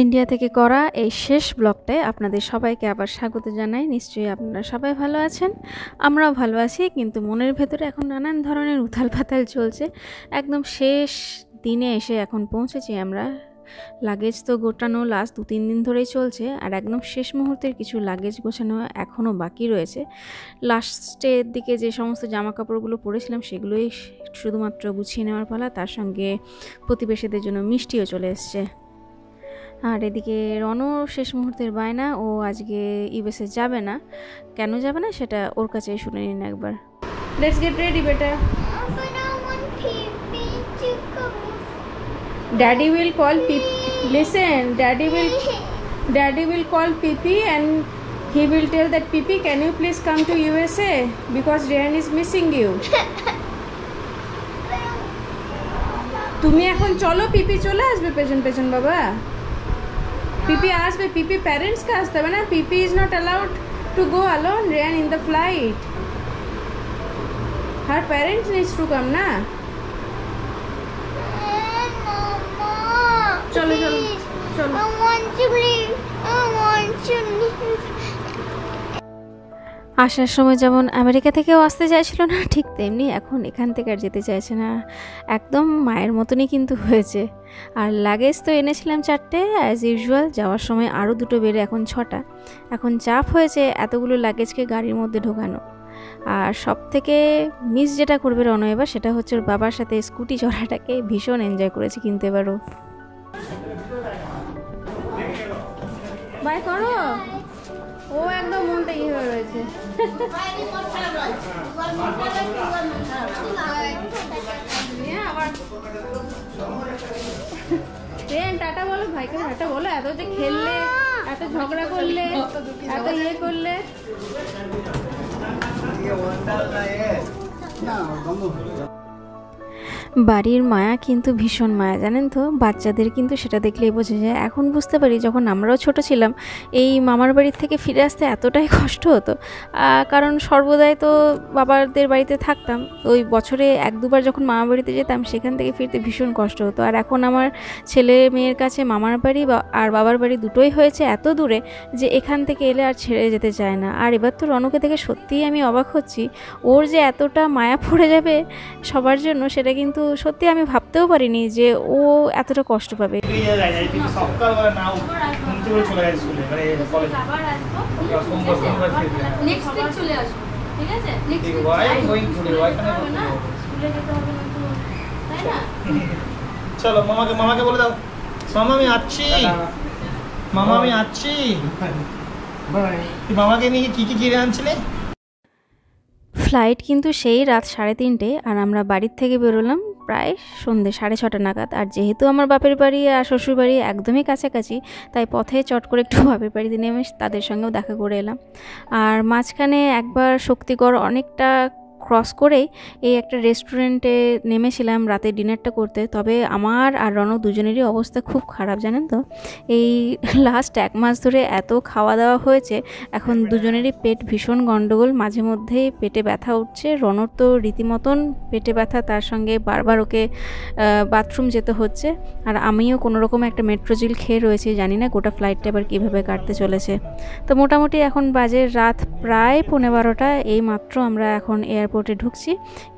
India থেকে করা এই শেষ ব্লগটায় আপনাদের সবাইকে আবার স্বাগত জানাই। নিশ্চয়ই আপনারা সবাই ভালো আছেন, আমরাও ভালো আছি। কিন্তু মনের ভেতরে এখন নানান ধরনের উথাল পাতাল চলছে। একদম শেষ দিনে এসে এখন পৌঁছেছি আমরা। লাগেজ তো গোটানো লাস্ট 2-3 দিন ধরেই চলছে, আর একদম শেষ মুহূর্তের কিছু লাগেজ গোছানো এখনও বাকি রয়েছে। লাস্টের দিকে যে সমস্ত জামা কাপড়গুলো পরেছিলাম সেগুলোই শুধুমাত্র গুছিয়ে নেওয়ার পালা। তার সঙ্গে প্রতিবেশীদের জন্য মিষ্টিও চলে এসছে। আর এদিকে রনও শেষ মুহূর্তের বায়না, ও আজকে ইউএসএ যাবে না। কেন যাবে না সেটা ওর কাছেই শুনে নিন একবার। লেটস গেট রেডি বেটা। Daddy will call Pipi. Listen, Daddy will call Pipi and he will tell that Pipi, can you please come to USA because Ryan is missing you. তুমি এখন চলো, পিপি চলে আসবে পেছন পেছন বাবা। পিপি আসবে, পিপি প্যারেন্টসকে আসতে হবে না। PP is not allowed to go alone Riyan in the flight. Her parents needs to come না। চলো চলো চলো। আসার সময় যেমন আমেরিকা থেকেও আসতে চাইছিল না, ঠিক তেমনি এখন এখান থেকে আর যেতে চাইছে না। একদম মায়ের মতনই কিন্তু হয়েছে। আর লাগেজ তো এনেছিলাম 4টে অ্যাজ ইউজুয়াল, যাওয়ার সময় আরও 2টো বেড়ে এখন 6টা। এখন চাপ হয়েছে এতগুলো লাগেজকে গাড়ির মধ্যে ঢোকানো। আর সব থেকে মিস যেটা করবে রণ এবার, সেটা হচ্ছে ওর বাবার সাথে স্কুটি চড়াটাকে ভীষণ এনজয় করেছে কিন্তু এবারও। বাই করো, ও একদম মনটা ইয়ে হয়ে রয়েছে। টাটা বলো ভাইকে, টাটা বলো। এত যে খেললে, এত ঝগড়া করলে, এত ইয়ে করলে। বাড়ির মায়া কিন্তু ভীষণ মায়া, জানেন তো। বাচ্চাদের কিন্তু সেটা দেখলেই বোঝা যায়। এখন বুঝতে পারি যখন আমরাও ছোট ছিলাম এই মামার বাড়ির থেকে ফিরে আসতে এতটাই কষ্ট হতো, কারণ সর্বদাই তো বাবাদের বাড়িতে থাকতাম। ওই বছরে 1-2বার যখন মামার বাড়িতে যেতাম সেখান থেকে ফিরতে ভীষণ কষ্ট হতো। আর এখন আমার ছেলে মেয়ের কাছে মামার বাড়ি আর বাবার বাড়ি দুটোই হয়েছে এত দূরে যে এখান থেকে এলে আর ছেড়ে যেতে চায় না। আর এবার তো রনকে দেখে সত্যিই আমি অবাক হচ্ছি, ওর যে এতটা মায়া পড়ে যাবে সবার জন্য, সেটা কিন্তু সত্যি আমি ভাবতেও পারিনি যে ও এতটা কষ্ট পাবে। চলো মামাকে বলে দাও, মামা আমি আসছি, মামা আমি আসছি। মামাকে নিয়ে কি কি কিনে আনছিলে? ফ্লাইট কিন্তু সেই রাত 3:30, আর আমরা বাড়ির থেকে বেরোলাম প্রায় সন্ধ্যে 6:30 নাগাদ। আর যেহেতু আমার বাপের বাড়ি আর শ্বশুর বাড়ি একদমই কাছাকাছি, তাই পথে চট করে একটু বাপের বাড়িতে নেমে তাদের সঙ্গেও দেখা করে এলাম। আর মাঝখানে একবার শক্তিগড় অনেকটা ক্রস করেই এই একটা রেস্টুরেন্টে নেমেছিলাম রাতে ডিনারটা করতে। তবে আমার আর রণ দুজনেরই অবস্থা খুব খারাপ, জানেন তো। এই লাস্ট 1 মাস ধরে এত খাওয়া দাওয়া হয়েছে, এখন দুজনেরই পেট ভীষণ গন্ডগোল। মাঝে মধ্যেই পেটে ব্যথা উঠছে, রণর তো রীতিমতন পেটে ব্যথা, তার সঙ্গে বারবার ওকে বাথরুম যেতে হচ্ছে। আর আমিও কোনো রকম একটা মেট্রোজিল খেয়ে রয়েছি, জানি না গোটা ফ্লাইটটা এবার কীভাবে কাটতে চলেছে। তো মোটামুটি এখন বাজে রাত প্রায় 12:15। এই মাত্র আমরা এখন এয়ারপোর্টে ঢুকছি।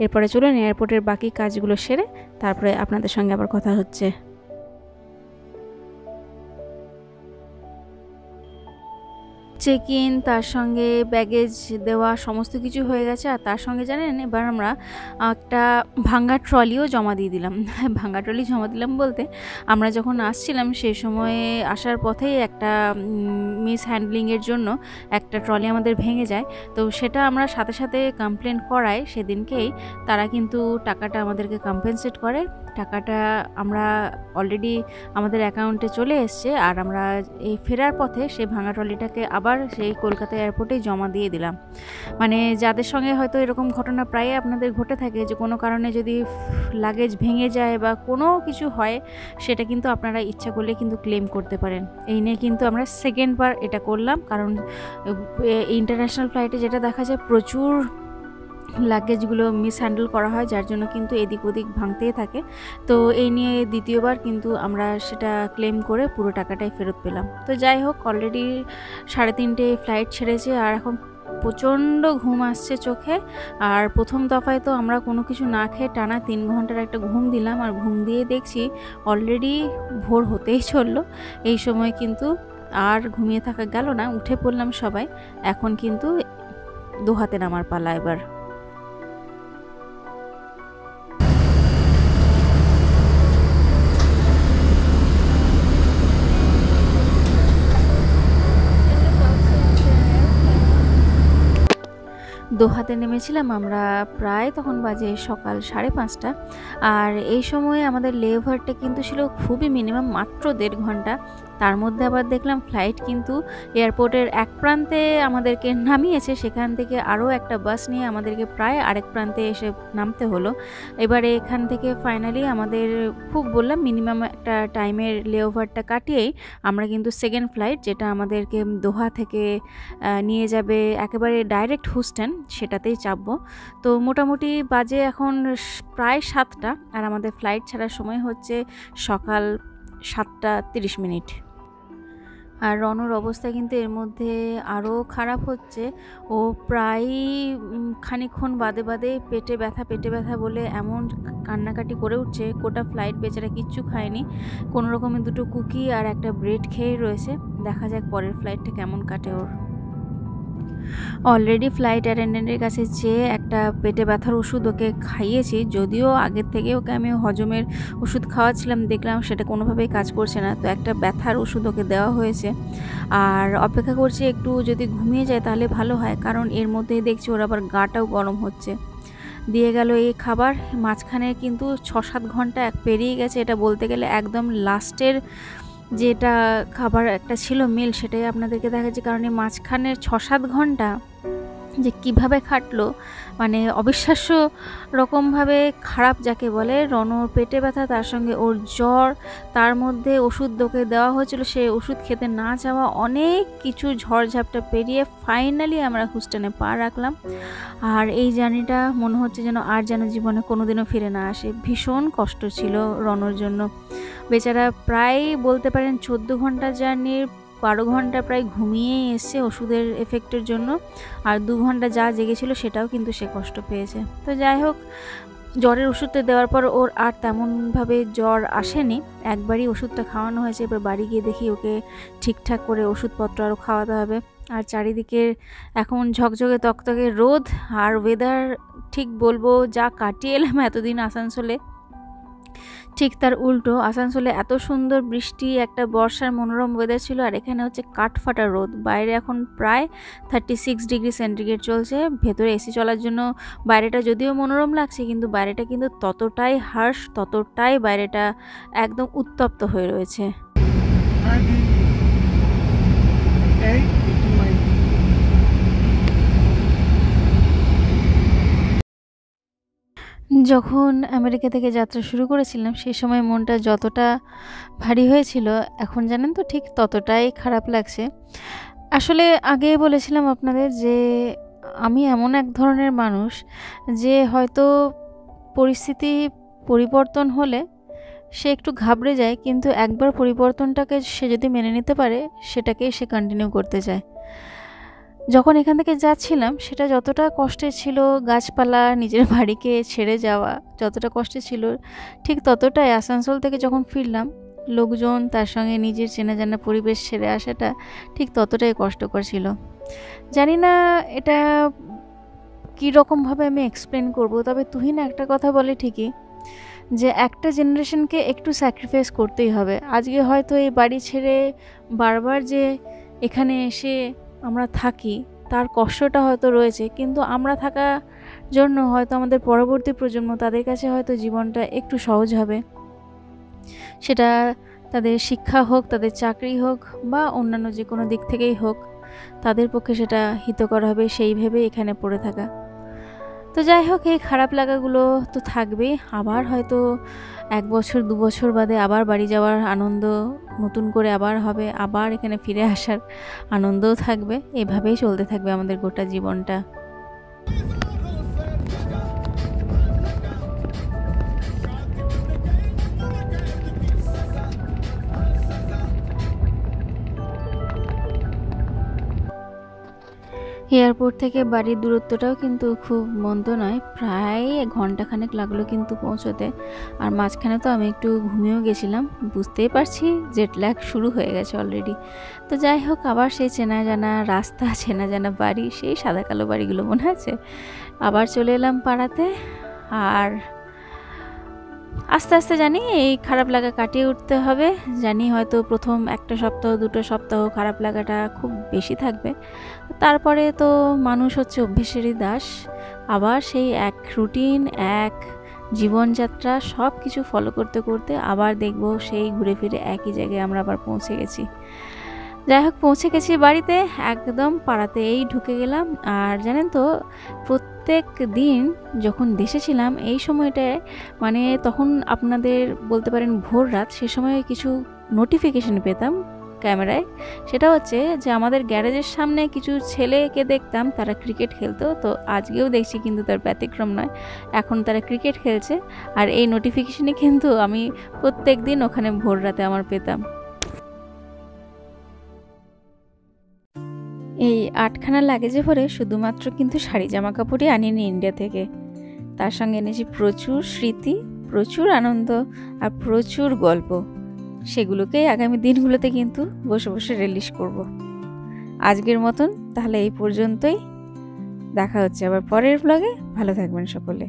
এরপরে চলুন এয়ারপোর্টের বাকি কাজগুলো সেরে তারপরে আপনাদের সঙ্গে আবার কথা হচ্ছে। চেক ইন, তার সঙ্গে ব্যাগেজ দেওয়া সমস্ত কিছু হয়ে গেছে। আর তার সঙ্গে জানেন এবার আমরা একটা ভাঙ্গা ট্রলিও জমা দিয়ে দিলাম। ভাঙ্গা ট্রলি জমা দিলাম বলতে, আমরা যখন আসছিলাম সেই সময়ে আসার পথেই একটা মিস হ্যান্ডলিংয়ের জন্য একটা ট্রলি আমাদের ভেঙে যায়। তো সেটা আমরা সাথে সাথে কমপ্লেন করাই সেদিনকেই তারা কিন্তু টাকাটা আমাদেরকে কম্পেনসেট করে। টাকাটা আমরা অলরেডি আমাদের অ্যাকাউন্টে চলে এসছে। আর আমরা এই ফেরার পথে সেই ভাঙা ট্রলিটাকে আবার সেই কলকাতা এয়ারপোর্টেই জমা দিয়ে দিলাম। মানে যাদের সঙ্গে হয়তো এরকম ঘটনা প্রায় আপনাদের ঘটে থাকে, যে কোনো কারণে যদি লাগেজ ভেঙে যায় বা কোনো কিছু হয়, সেটা কিন্তু আপনারা ইচ্ছা করলে কিন্তু ক্লেম করতে পারেন। এই নিয়ে কিন্তু আমরা সেকেন্ডবার এটা করলাম, কারণ ইন্টারন্যাশনাল ফ্লাইটে যেটা দেখা যায় প্রচুর লাগেজগুলো মিসহ্যান্ডেল করা হয়, যার জন্য কিন্তু এদিক ওদিক ভাঙতেই থাকে। তো এই নিয়ে দ্বিতীয়বার কিন্তু আমরা সেটা ক্লেম করে পুরো টাকাটাই ফেরত পেলাম। তো যাই হোক, অলরেডি 3:30 ফ্লাইট ছেড়েছে আর এখন প্রচণ্ড ঘুম আসছে চোখে। আর প্রথম দফায় তো আমরা কোনো কিছু না খেয়ে টানা 3 ঘন্টার একটা ঘুম দিলাম, আর ঘুম দিয়ে দেখছি অলরেডি ভোর হতেই চললো। এই সময় কিন্তু আর ঘুমিয়ে থাকা গেল না, উঠে পড়লাম সবাই। এখন কিন্তু দোহাতে নামার পালা এবার। দোহাতে নেমেছিলাম আমরা প্রায়, তখন বাজে সকাল 5:30। আর এই সময়ে আমাদের লেওভারটা কিন্তু ছিল খুবই মিনিমাম, মাত্র 1.5 ঘন্টা। তার মধ্যে আবার দেখলাম ফ্লাইট কিন্তু এয়ারপোর্টের এক প্রান্তে আমাদেরকে নামিয়েছে, সেখান থেকে আরও একটা বাস নিয়ে আমাদেরকে প্রায় আরেক প্রান্তে এসে নামতে হলো। এবারে এখান থেকে ফাইনালি আমাদের খুব বললাম মিনিমাম একটা টাইমের লেওভারটা কাটিয়েই আমরা কিন্তু সেকেন্ড ফ্লাইট, যেটা আমাদেরকে দোহা থেকে নিয়ে যাবে একেবারে ডাইরেক্ট হুস্টন, সেটাতেই চাপবো। তো মোটামুটি বাজে এখন প্রায় 7টা, আর আমাদের ফ্লাইট ছাড়ার সময় হচ্ছে সকাল 7:30। আর রনর অবস্থা কিন্তু এর মধ্যে আরও খারাপ হচ্ছে। ও প্রায় খানিকক্ষণ বাদে বাদে পেটে ব্যথা বলে এমন কান্নাকাটি করে উঠছে। গোটা ফ্লাইট বেচারা কিচ্ছু খায়নি, কোনো রকমের 2টো কুকি আর একটা ব্রেড খেয়ে রয়েছে। দেখা যাক পরের ফ্লাইটটা কেমন কাটে ওর। অলরেডি ফ্লাইট অ্যাটেন্ডেন্টের কাছে যেয়ে একটা পেটে ব্যথার ওষুধ ওকে খাইয়েছি, যদিও আগের থেকে ওকে আমি হজমের ওষুধ খাওয়াচ্ছিলাম, দেখলাম সেটা কোনোভাবেই কাজ করছে না। তো একটা ব্যথার ওষুধ ওকে দেওয়া হয়েছে, আর অপেক্ষা করছি একটু যদি ঘুমিয়ে যায় তাহলে ভালো হয়, কারণ এর মধ্যেই দেখছি ওর আবার গাটাও গরম হচ্ছে। দিয়ে গেল এই খাবার, মাঝখানে কিন্তু 6-7 ঘন্টা পেরিয়ে গেছে। এটা বলতে গেলে একদম লাস্টের যেটা খাবার একটা ছিল মিল, সেটাই আপনাদেরকে দেখাচ্ছি। কারণ এই মাঝখানের 6-7 ঘন্টা যে কিভাবে খাটলো, মানে অবিশ্বাস্য রকমভাবে খারাপ যাকে বলে। রনর পেটে ব্যথা, তার সঙ্গে ওর জ্বর, তার মধ্যে ওষুধ ওকে দেওয়া হয়েছিল, সে ওষুধ খেতে না যাওয়া, অনেক কিছু ঝড়ঝাপটা পেরিয়ে ফাইনালি আমরা হুস্টনে পা রাখলাম। আর এই জার্নিটা মনে হচ্ছে যেন জীবনে কোনোদিনও ফিরে না আসে। ভীষণ কষ্ট ছিল রনর জন্য, বেচারা প্রায় বলতে পারেন 14 ঘন্টা জার্নির 12 ঘন্টা প্রায় ঘুমিয়েই এসছে ওষুধের এফেক্টের জন্য, আর 2 ঘন্টা যা জেগেছিল সেটাও কিন্তু সে কষ্ট পেয়েছে। তো যাই হোক, জ্বরের ওষুধটা দেওয়ার পর ওর আর তেমনভাবে জ্বর আসেনি, একবারই ওষুধটা খাওয়ানো হয়েছে। এবার বাড়ি গিয়ে দেখি ওকে ঠিকঠাক করে ওষুধপত্র আরও খাওয়াতে হবে। আর চারিদিকে এখন ঝকঝকে তকতকে রোদ, আর ওয়েদার ঠিক বলবো যা কাটিয়ে এলাম এতদিন আসানসোলে, ঠিক তার উল্টো। আসানসোলে এত সুন্দর বৃষ্টি, একটা বর্ষার মনোরম ওয়েদার ছিল, আর এখানে হচ্ছে কাঠফাটা রোদ। বাইরে এখন প্রায় 36 ডিগ্রি সেন্টিগ্রেড চলছে। ভেতরে এসি চলার জন্য বাইরেটা যদিও মনোরম লাগছে, কিন্তু বাইরেটা কিন্তু ততটাই হার্শ, ততটাই বাইরেটা একদম উত্তপ্ত হয়ে রয়েছে। যখন আমেরিকা থেকে যাত্রা শুরু করেছিলাম সেই সময় মনটা যতটা ভারী হয়েছিল, এখন জানেন তো ঠিক ততটাই খারাপ লাগছে। আসলে আগেই বলেছিলাম আপনাদের যে আমি এমন এক ধরনের মানুষ যে হয়তো পরিস্থিতি পরিবর্তন হলে সে একটু ঘাবড়ে যায়, কিন্তু একবার পরিবর্তনটাকে সে যদি মেনে নিতে পারে সেটাকেই সে কন্টিনিউ করতে চায়। যখন এখান থেকে যাচ্ছিলাম সেটা যতটা কষ্টের ছিল, গাছপালা, নিজের বাড়িকে ছেড়ে যাওয়া যতটা কষ্টের ছিল, ঠিক ততটাই আসানসোল থেকে যখন ফিরলাম, লোকজন, তার সঙ্গে নিজের চেনা জানা পরিবেশ ছেড়ে আসাটা ঠিক ততটাই কষ্টকর ছিল। জানি না এটা কী রকমভাবে আমি এক্সপ্লেন করব, তবে তুহিন একটা কথা বলে ঠিকই, যে একটা জেনারেশনকে একটু স্যাক্রিফাইস করতেই হবে। আজকে হয়তো এই বাড়ি ছেড়ে বারবার যে এখানে এসে আমরা থাকি তার কষ্টটা হয়তো রয়েছে, কিন্তু আমরা থাকার জন্য হয়তো আমাদের পরবর্তী প্রজন্ম, তাদের কাছে হয়তো জীবনটা একটু সহজ হবে। সেটা তাদের শিক্ষা হোক, তাদের চাকরি হোক, বা অন্যান্য যে কোনো দিক থেকেই হোক, তাদের পক্ষে সেটা হিতকর হবে, সেই ভেবে এখানে পড়ে থাকা। তো যাই হোক, এই খারাপ লাগাগুলো তো থাকবেই। আবার হয়তো 1 বছর 2 বছর বাদে আবার বাড়ি যাওয়ার আনন্দ নতুন করে আবার হবে, আবার এখানে ফিরে আসার আনন্দও থাকবে। এভাবেই চলতে থাকবে আমাদের গোটা জীবনটা। এয়ারপোর্ট থেকে বাড়ির দূরত্বটাও কিন্তু খুব মন্দ নয়, প্রায় ঘন্টাখানেক লাগলো কিন্তু পৌঁছোতে। আর মাঝখানে তো আমি একটু ঘুমিয়েও গেছিলাম, বুঝতেই পারছি জেট ল্যাগ শুরু হয়ে গেছে অলরেডি। তো যাই হোক, আবার সেই চেনা জানা রাস্তা, চেনা জানা বাড়ি, সেই সাদা কালো বাড়িগুলো মনে আছে। আবার চলে এলাম পাড়াতে। আর আস্তে আস্তে জানি এই খারাপ লাগা কাটিয়ে উঠতে হবে। জানি হয়তো প্রথম একটা সপ্তাহ 2টো সপ্তাহ খারাপ লাগাটা খুব বেশি থাকবে, তারপরে তো মানুষ হচ্ছে অভ্যেসেরই দাস। আবার সেই এক রুটিন, এক জীবনযাত্রা, সব কিছু ফলো করতে করতে আবার দেখব সেই ঘুরে ফিরে একই জায়গায় আমরা আবার পৌঁছে গেছি। যাই হোক, পৌঁছে গেছি বাড়িতে, একদম পাড়াতে এই ঢুকে গেলাম। আর জানেন তো, প্রত্যেক দিন যখন দেশে ছিলাম এই সময়টায়, মানে তখন আপনাদের বলতে পারেন ভোর রাত, সে সময় কিছু নোটিফিকেশন পেতাম ক্যামেরায়। সেটা হচ্ছে যে আমাদের গ্যারেজের সামনে কিছু ছেলেকে দেখতাম, তারা ক্রিকেট খেলতো। তো আজকেও দেখছি কিন্তু তার ব্যতিক্রম নয়, এখন তারা ক্রিকেট খেলছে। আর এই নোটিফিকেশনে কিন্তু আমি প্রত্যেক দিন ওখানে ভোর রাতে আমার পেতাম। এই 8খানা লাগেজে ভরে শুধুমাত্র কিন্তু শাড়ি জামা কাপড়ই আনিনি ইন্ডিয়া থেকে, তার সঙ্গে এনেছি প্রচুর স্মৃতি, প্রচুর আনন্দ আর প্রচুর গল্প। সেগুলোকেই আগামী দিনগুলোতে কিন্তু বসে বসে রিলিজ করব। আজকের মতন তাহলে এই পর্যন্তই, দেখা হচ্ছে আবার পরের ব্লগে। ভালো থাকবেন সকলে।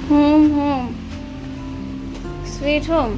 Home home sweet home.